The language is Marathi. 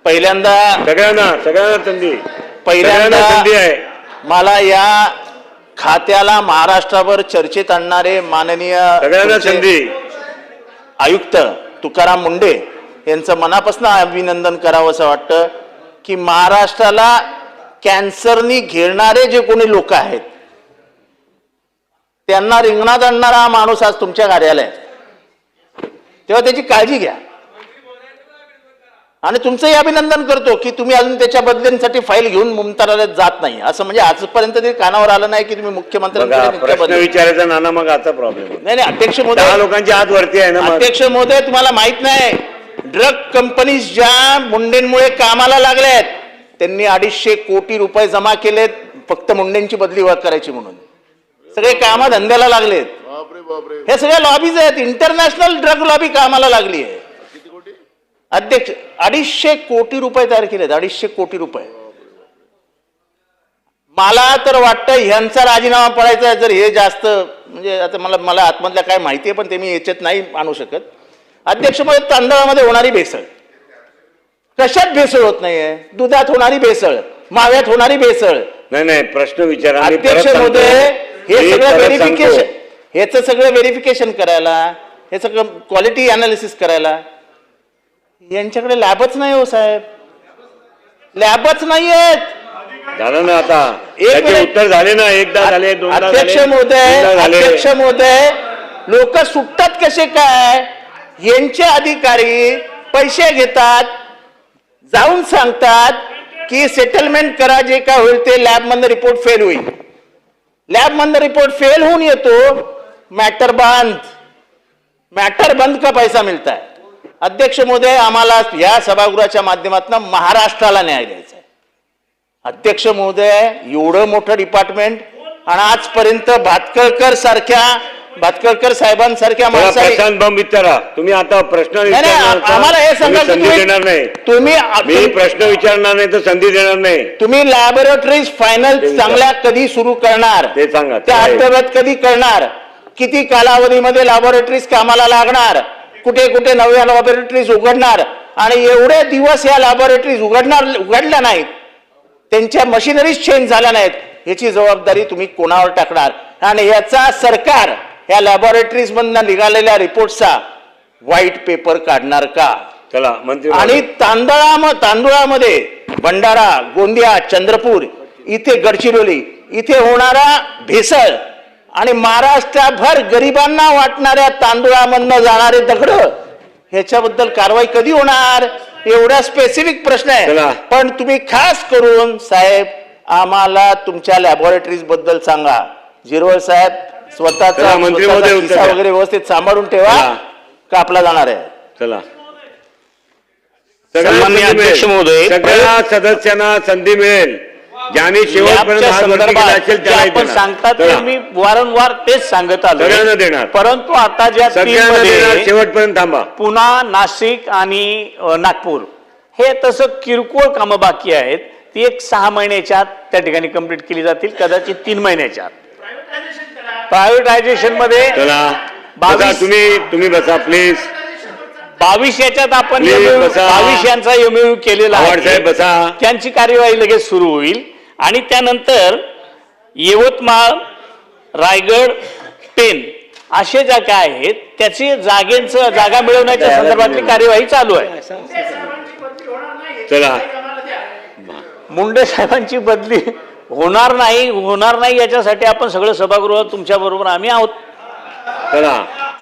पहिल्यांदा सगळ्यांना संधी पहिल्यांदा आहे. मला या खात्याला महाराष्ट्रावर चर्चेत आणणारे माननीय सगळ्यांना संधी आयुक्त तुकाराम मुंडे यांचं मनापासून अभिनंदन करावं असं वाटतं की महाराष्ट्राला कॅन्सरनी घेणारे जे कोणी लोक आहेत त्यांना रिंगणात आणणारा हा माणूस आज तुमच्या कार्यालयात, तेव्हा त्याची काळजी घ्या. आणि तुमचंही अभिनंदन करतो की तुम्ही अजून त्याच्या बदल्यांसाठी फाईल घेऊन मुंबईला जात नाही. असं म्हणजे आजपर्यंत तरी कानावर आलं नाही की तुम्ही मुख्यमंत्री विचारायचा नाना मग आता प्रॉब्लेम नाही. अध्यक्ष महोदय, लोकांची हात वरती आहे ना. अध्यक्ष महोदय, तुम्हाला माहित नाही ड्रग कंपनीज ज्या मुंडेंमुळे कामाला लागल्यात त्यांनी 250 कोटी रुपये जमा केलेत फक्त मुंडेंची बदली करायची म्हणून. सगळे कामा धंद्याला लागलेत. हे सगळ्या लॉबीज आहेत. इंटरनॅशनल ड्रग लॉबी कामाला लागली आहे. अध्यक्ष 250 कोटी रुपये तयार केलेत. 250 कोटी रुपये. मला तर वाटतं ह्यांचा राजीनामा पडायचा आहे जर हे जास्त म्हणजे आता मला आतमधल्या काय माहिती आहे पण ते मी याच्यात नाही आणू शकत. अध्यक्ष महोदय, तांदळामध्ये होणारी भेसळ कशात भेसळ होत नाहीये? दुधात होणारी भेसळ, माव्यात होणारी भेसळ. नाही प्रश्न विचारा. अध्यक्ष महोदय, हे सगळं व्हेरिफिकेशन, ह्याचं सगळं व्हेरिफिकेशन करायला, हे सगळं क्वालिटी अनालिसिस करायला यांच्याकडे लॅबच नाही हो साहेब. लॅबच नाही आहेत. झालं ना आता. एक उत्तर झाले ना. एकदा झाले, दोनदा झाले. अध्यक्ष महोदय, लोक सुटतात कसे काय? यांचे अधिकारी पैसे घेतात, जाऊन सांगतात की सेटलमेंट करा, जे काय होईल ते लॅब मधनं रिपोर्ट फेल होईल. लॅब मधनं रिपोर्ट फेल होऊन येतो, मॅटर बंद का पैसा मिळता है. अध्यक्ष महोदय, आम्हाला या सभागृहाच्या माध्यमातून महाराष्ट्राला न्याय द्यायचा आहे. अध्यक्ष महोदय, एवढं मोठं डिपार्टमेंट आणि आजपर्यंत भातकळकर साहेबांसारख्या माणसाला विचारा. तुम्ही आता प्रश्न आम्हाला हे सांगा, संधी देणार नाही. तुम्ही प्रश्न विचारणार नाही तर संधी देणार नाही. तुम्ही लॅबोरेटरीज फायनल चांगल्या कधी सुरू करणार ते सांगा. त्या अंतर्गत कधी करणार? किती कालावधीमध्ये लॅबोरेटरीज कामाला लागणार? कुठे कुठे नव्या लॅबोरेटरीज उघडणार? आणि एवढे दिवस या लॅबोरेटरीज उघडल्या नाहीत, त्यांच्या मशिनरीज चेंज झाल्या नाहीत, याची जबाबदारी तुम्ही कोणावर टाकणार? आणि याचा सरकार या लॅबोरेटरीज मधून निघालेल्या रिपोर्टचा व्हाईट पेपर काढणार का? चला मंत्री. आणि तांदुळामध्ये भंडारा, गोंदिया, चंद्रपूर, इथे गडचिरोली इथे होणारा भेसळ आणि महाराष्ट्रभर गरिबांना वाटणाऱ्या तांदुळामधनं जाणारे दगड, ह्याच्याबद्दल कारवाई कधी होणार? एवढा स्पेसिफिक प्रश्न आहे. पण तुम्ही खास करून साहेब आम्हाला तुमच्या लॅबोरेटरीज बद्दल सांगा. झिरवळ साहेब, स्वतःचा खिस्सा वगैरे व्यवस्थित सांभाळून ठेवा, कापला जाणार आहे. चला. सन्माननीय अध्यक्ष महोदय, सगळ्या सदस्यांना संधी मिळेल. ज्यांनी शेवटपर्यंत आपण सांगतात ते मी वारंवार तेच सांगत आलो. सगळ्यांना देणार. परंतु आता ज्या शेवटपर्यंत थांबा. पुणा, नाशिक आणि नागपूर हे तसं किरकोळ कामं बाकी आहेत. ती एक 6 महिन्याच्या आत त्या ठिकाणी कंप्लीट केली जातील, कदाचित 3 महिन्याच्या आत. प्रायव्हेटायझेशन मध्ये तुम्ही बसा प्लीज. 22 याच्यात आपण 22 यांचा एमओयू केलेला आहे. त्यांची कार्यवाही लगेच सुरू होईल आणि त्यानंतर यवतमाळ, रायगड, पेन असे जागा आहेत, त्याची जागा मिळवण्याच्या संदर्भातली कार्यवाही चालू आहे. चला. मुंडे साहेबांची बदली होणार नाही याच्यासाठी आपण सगळं सभागृह तुमच्या बरोबर आम्ही आहोत. चला.